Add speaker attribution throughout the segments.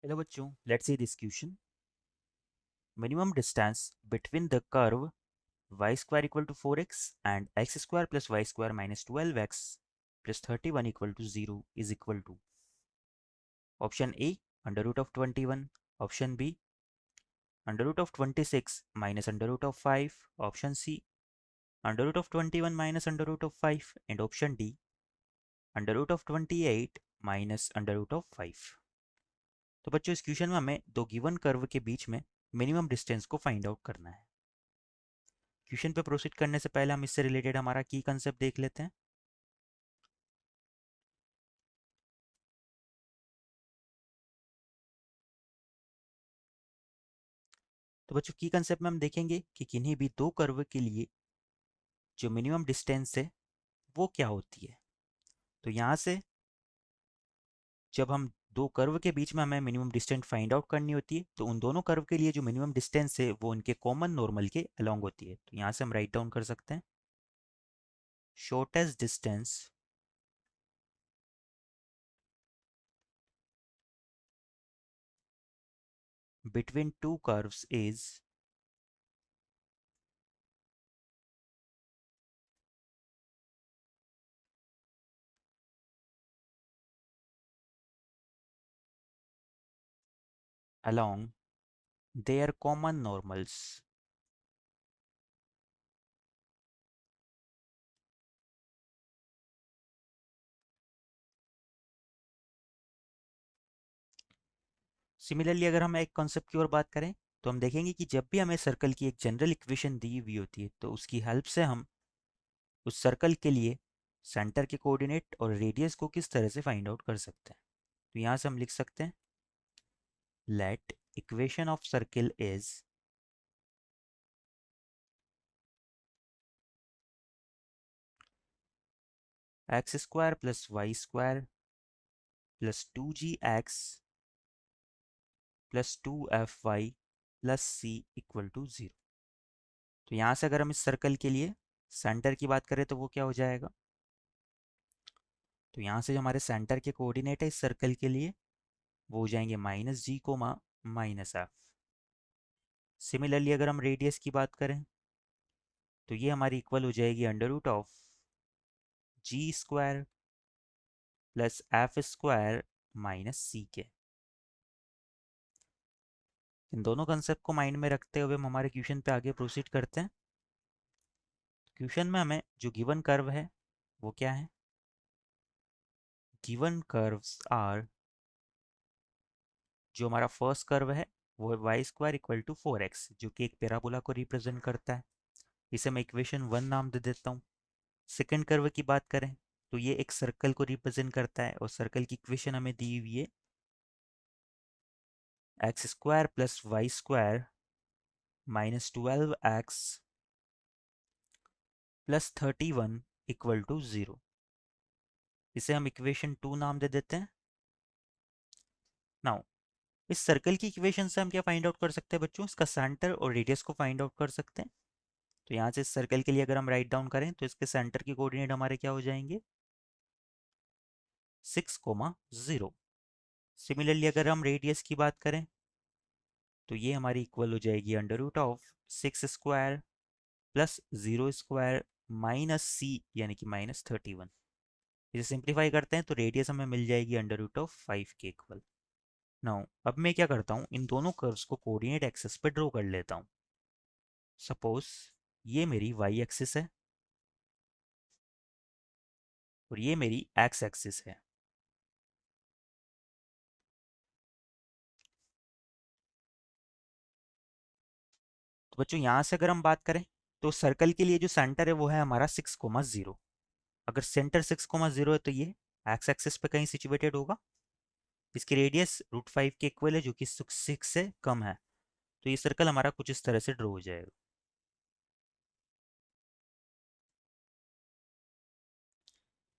Speaker 1: Hello बच्चों, let's see this question. Minimum distance between the curve y square equal to 4x and x square plus y square minus 12x plus 31 equal to 0 is equal to option A under root of 21, option B under root of 26 minus under root of 5, option C under root of 21 minus under root of 5 and option D under root of 28 minus under root of 5। तो बच्चों इस question में हमें दो given curve के बीच में minimum distance को फाइंड आउट करना है। क्वेश्चन पे प्रोसीड करने से पहले हम इससे रिलेटेड हमारा की कंसेप्ट देख लेते हैं। तो बच्चों की कंसेप्ट में हम देखेंगे कि किन्हीं भी दो कर्व के लिए जो मिनिमम डिस्टेंस है वो क्या होती है। तो यहाँ से जब हम दो कर्व के बीच में हमें मिनिमम डिस्टेंस फाइंड आउट करनी होती है तो उन दोनों कर्व के लिए जो मिनिमम डिस्टेंस है वो उनके कॉमन नॉर्मल के अलोंग होती है। तो यहाँ से हम राइट डाउन कर सकते हैं shortest distance between two curves is along their common normals। Similarly अगर हम एक कॉन्सेप्ट की ओर बात करें तो हम देखेंगे कि जब भी हमें सर्कल की एक जनरल इक्वेशन दी हुई होती है तो उसकी हेल्प से हम उस सर्कल के लिए सेंटर के कोऑर्डिनेट और रेडियस को किस तरह से फाइंड आउट कर सकते हैं। तो यहाँ से हम लिख सकते हैं let equation of circle is X square plus Y square plus 2gx plus 2fy plus C equal to 0। तो यहाँ से अगर हम इस सर्कल के लिए सेंटर की बात करें तो वो क्या हो जाएगा। तो यहाँ से जो हमारे सेंटर के कोऑर्डिनेट है इस सर्कल के लिए वो हो जाएंगे -g, -f। सिमिलरली अगर हम रेडियस की बात करें तो ये हमारी इक्वल हो जाएगी under root of G square plus F square minus C के। इन दोनों कंसेप्ट को माइंड में रखते हुए हम हमारे क्वेश्चन पे आगे प्रोसीड करते हैं। क्वेश्चन में हमें जो गिवन कर्व है वो क्या है। गिवन कर्व्स आर, जो हमारा फर्स्ट कर्व है वो है Y square equal to 4x जो कि एक पैराबोला को रिप्रेजेंट करता है। इसे मैं इक्वेशन 1 नाम दे देता हूँ। सेकेंड कर्व की बात करें तो ये एक सर्कल को रिप्रेजेंट करता है और सर्कल की इक्वेशन हमें दी हुई है X square plus Y square -12x plus 31 equal to 0। इसे हम इक्वेशन 2 नाम दे देते हैं। नाउ इस सर्कल की इक्वेशन से हम क्या फाइंड आउट कर सकते हैं बच्चों, इसका सेंटर और रेडियस को फाइंड आउट कर सकते हैं। तो यहाँ से इस सर्कल के लिए अगर हम राइट डाउन करें तो इसके सेंटर के कोऑर्डिनेट हमारे क्या हो जाएंगे 6,0। सिमिलरली अगर हम रेडियस की बात करें तो ये हमारी इक्वल हो जाएगी under root of 6 square plus 0 square minus C यानी कि -31। इसे सिंप्लीफाई करते हैं तो रेडियस हमें मिल जाएगी अंडर रूट ऑफ 5 के इक्वल। नाउ अब मैं क्या करता हूँ इन दोनों कर्व्स को कोऑर्डिनेट एक्सिस पे ड्रॉ कर लेता हूँ। सपोज ये मेरी वाई एक्सिस है और ये मेरी एक्स एक्सिस है। तो बच्चों यहाँ से अगर हम बात करें तो सर्कल के लिए जो सेंटर है वो है हमारा 6,0। अगर सेंटर 6,0 है तो ये एक्स एक्सिस पे कहीं सिचुएटेड होगा। इसकी रेडियस √5 के इक्वल है जो कि 6 से कम है। तो ये सर्कल हमारा कुछ इस तरह से ड्रॉ हो जाएगा।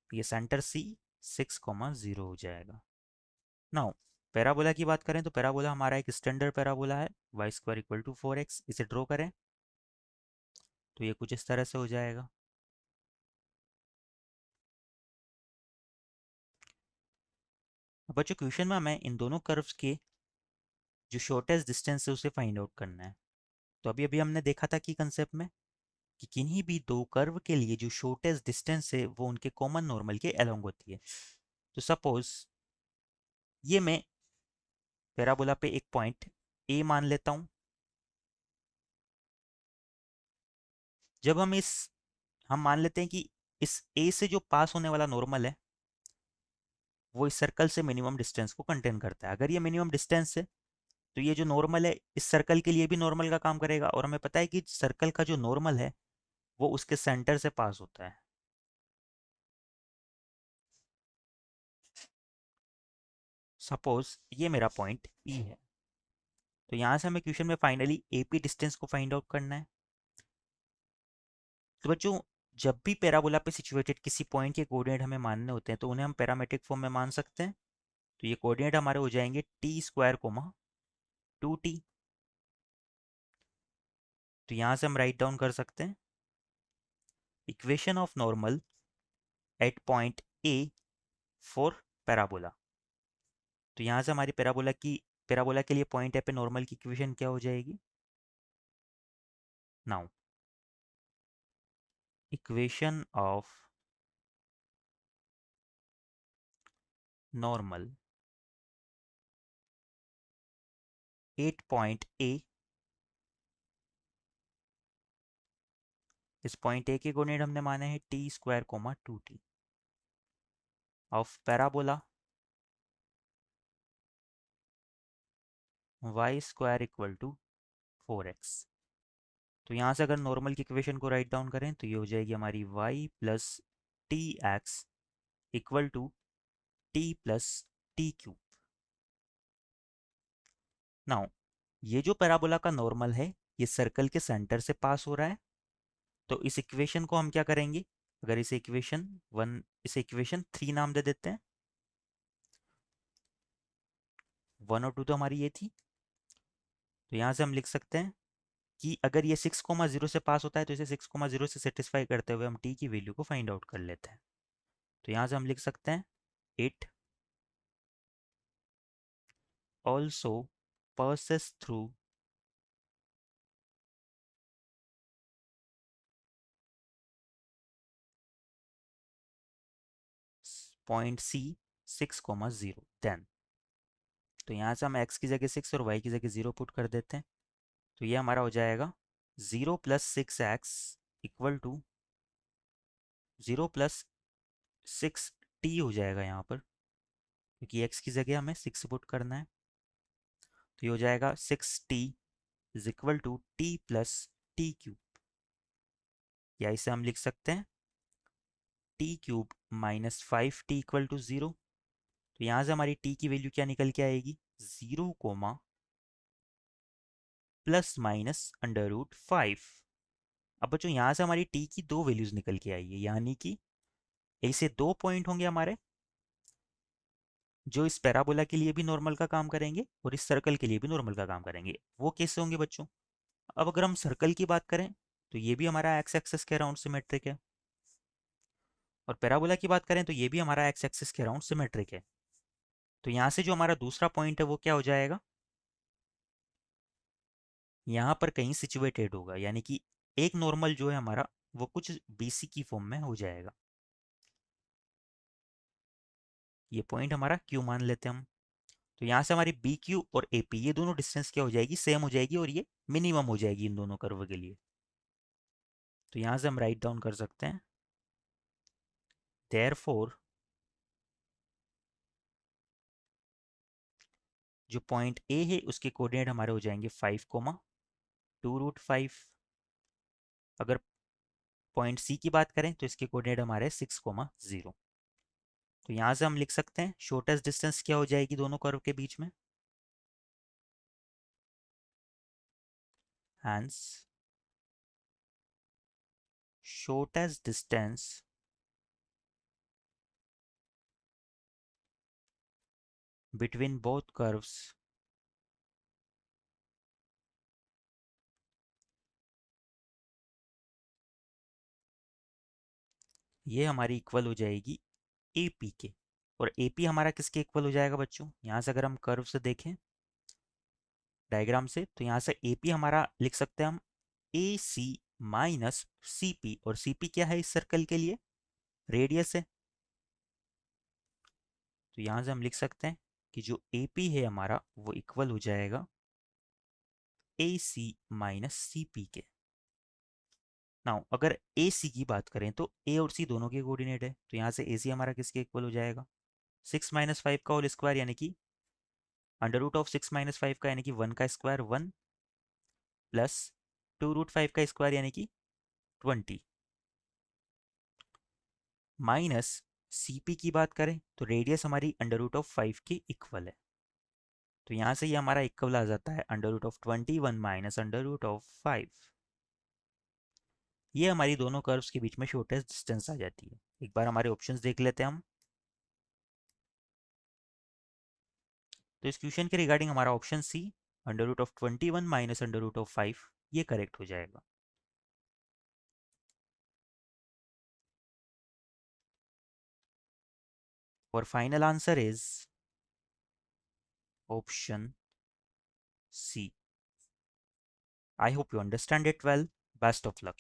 Speaker 1: ये सेंटर सी 6,0 हो जाएगा। नाउ पैराबोला की बात करें तो पैराबोला हमारा एक स्टैंडर्ड पैराबोला है Y square equal to 4x। इसे ड्रॉ करें तो ये कुछ इस तरह से हो जाएगा। अब बच्चों क्वेश्चन में हमें इन दोनों कर्व्स के जो शॉर्टेस्ट डिस्टेंस है उसे फाइंड आउट करना है। तो अभी अभी हमने देखा था कि कंसेप्ट में कि किन्हीं भी दो कर्व के लिए जो शॉर्टेस्ट डिस्टेंस है वो उनके कॉमन नॉर्मल के अलोंग होती है। तो सपोज ये मैं पैराबोला पे एक पॉइंट ए मान लेता हूँ। जब हम मान लेते हैं कि इस ए से जो पास होने वाला नॉर्मल है वो इस सर्कल से मिनिमम डिस्टेंस को कंटेन करता है। अगर ये मिनिमम डिस्टेंस है तो ये जो नॉर्मल है इस सर्कल के लिए भी नॉर्मल का काम करेगा, और हमें पता है कि सर्कल का जो नॉर्मल है वो उसके सेंटर से पास होता है। सपोज ये मेरा पॉइंट ई है, तो यहाँ से हमें क्वेश्चन में फाइनली एपी डिस्टेंस को फाइंड आउट करना है। तो बच्चों, जब भी पैराबोला पे सिचुएटेड किसी पॉइंट के कोऑर्डिनेट हमें मानने होते हैं तो उन्हें हम पैरामेट्रिक फॉर्म में मान सकते हैं। तो ये कोऑर्डिनेट हमारे हो जाएंगे टी स्क्वायर कोमा 2t। तो यहाँ से हम राइट डाउन कर सकते हैं equation of normal at point A for parabola. तो यहाँ से हमारी पैराबोला के लिए पॉइंट ए पे नॉर्मल की इक्वेशन क्या हो जाएगी? Now equation of normal at point A, इस पॉइंट ए के कोऑर्डिनेट हमने माने हैं T square comma 2t of parabola Y square equal to 4x। तो यहाँ से अगर नॉर्मल की इक्वेशन को राइट डाउन करें तो ये हो जाएगी हमारी y plus T X equal to T plus T cube. Now ये जो पैराबोला का नॉर्मल है ये सर्कल के सेंटर से पास हो रहा है। तो इस इक्वेशन को हम क्या करेंगे, अगर इसे इक्वेशन 3 नाम दे देते हैं। 1 और 2 तो हमारी ये थी। तो यहाँ से हम लिख सकते हैं कि अगर ये 6,0 से पास होता है तो इसे 6,0 से सेटिस्फाई करते हुए हम t की वैल्यू को फाइंड आउट कर लेते हैं। तो यहाँ से हम लिख सकते हैं it also passes through point C 6,0 then. तो यहाँ से हम x की जगह 6 और y की जगह 0 पुट कर देते हैं। तो ये हमारा हो जाएगा 0 plus 6x equal to 0 plus 6t हो जाएगा यहाँ पर, क्योंकि x की जगह हमें 6 पुट करना है। तो ये हो जाएगा 6t is equal to T plus T cube, या इसे हम लिख सकते हैं T cube minus 5t equal to 0। तो यहाँ से हमारी t की वैल्यू क्या निकल के आएगी? 0 comma plus minus under root 5। अब बच्चों यहाँ से हमारी t की दो वैल्यूज निकल के आई है, यानी कि ऐसे दो पॉइंट होंगे हमारे जो इस पैराबोला के लिए भी नॉर्मल का काम करेंगे और इस सर्कल के लिए भी नॉर्मल का काम करेंगे। वो कैसे होंगे बच्चों? अब अगर हम सर्कल की बात करें तो ये भी हमारा एक्स एक्सिस के अराउंड सिमेट्रिक है, और पैराबोला की बात करें तो ये भी हमारा एक्स एक्सिस के अराउंड सिमेट्रिक है। तो यहाँ से जो हमारा दूसरा पॉइंट है वो क्या हो जाएगा? यहाँ पर कहीं सिचुएटेड होगा, यानी कि एक नॉर्मल जो है हमारा वो कुछ बीसी की फॉर्म में हो जाएगा। ये पॉइंट हमारा क्यू मान लेते हैं हम। तो यहाँ से हमारी बी क्यू और ए पी ये दोनों डिस्टेंस क्या हो जाएगी? सेम हो जाएगी, और ये मिनिमम हो जाएगी इन दोनों कर्व के लिए। तो यहाँ से हम राइट डाउन कर सकते हैं देयरफॉर जो पॉइंट ए है उसके कोऑर्डिनेट हमारे हो जाएंगे 5,2√5। अगर पॉइंट सी की बात करें तो इसके कोऑर्डिनेट हमारे 6,0। तो यहाँ से हम लिख सकते हैं शॉर्टेस्ट डिस्टेंस क्या हो जाएगी दोनों कर्व के बीच में? Hence shortest distance between both curves ये हमारी इक्वल हो जाएगी ए पी के। और ए पी हमारा किसके इक्वल हो जाएगा बच्चों? यहाँ से अगर हम कर्व से देखें डायग्राम से, तो यहाँ से ए पी हमारा लिख सकते हैं हम ए सी माइनस सी पी, और सी पी क्या है इस सर्कल के लिए, रेडियस है। तो यहाँ से हम लिख सकते हैं कि जो ए पी है हमारा वो इक्वल हो जाएगा ए सी माइनस सी पी के। नाउ अगर ए सी की बात करें तो ए और सी दोनों के कोऑर्डिनेट है, तो यहाँ से ए सी हमारा किसके इक्वल हो जाएगा, 6 - 5 का होल स्क्वायर, यानी कि √6 - 5 का, यानी कि 1 का स्क्वायर 1, प्लस 2√5 का स्क्वायर यानी कि 20, माइनस सी पी की बात करें तो रेडियस हमारी √5 के इक्वल है। तो यहाँ से ये हमारा इक्वल आ जाता है √21 माइनस √5। ये हमारी दोनों कर्व्स के बीच में शॉर्टेस्ट डिस्टेंस आ जाती है। एक बार हमारे ऑप्शंस देख लेते हैं हम। तो इस क्वेश्चन के रिगार्डिंग हमारा ऑप्शन सी √21 माइनस √5 ये करेक्ट हो जाएगा। और final answer is option C. I hope you understand it well. Best of luck.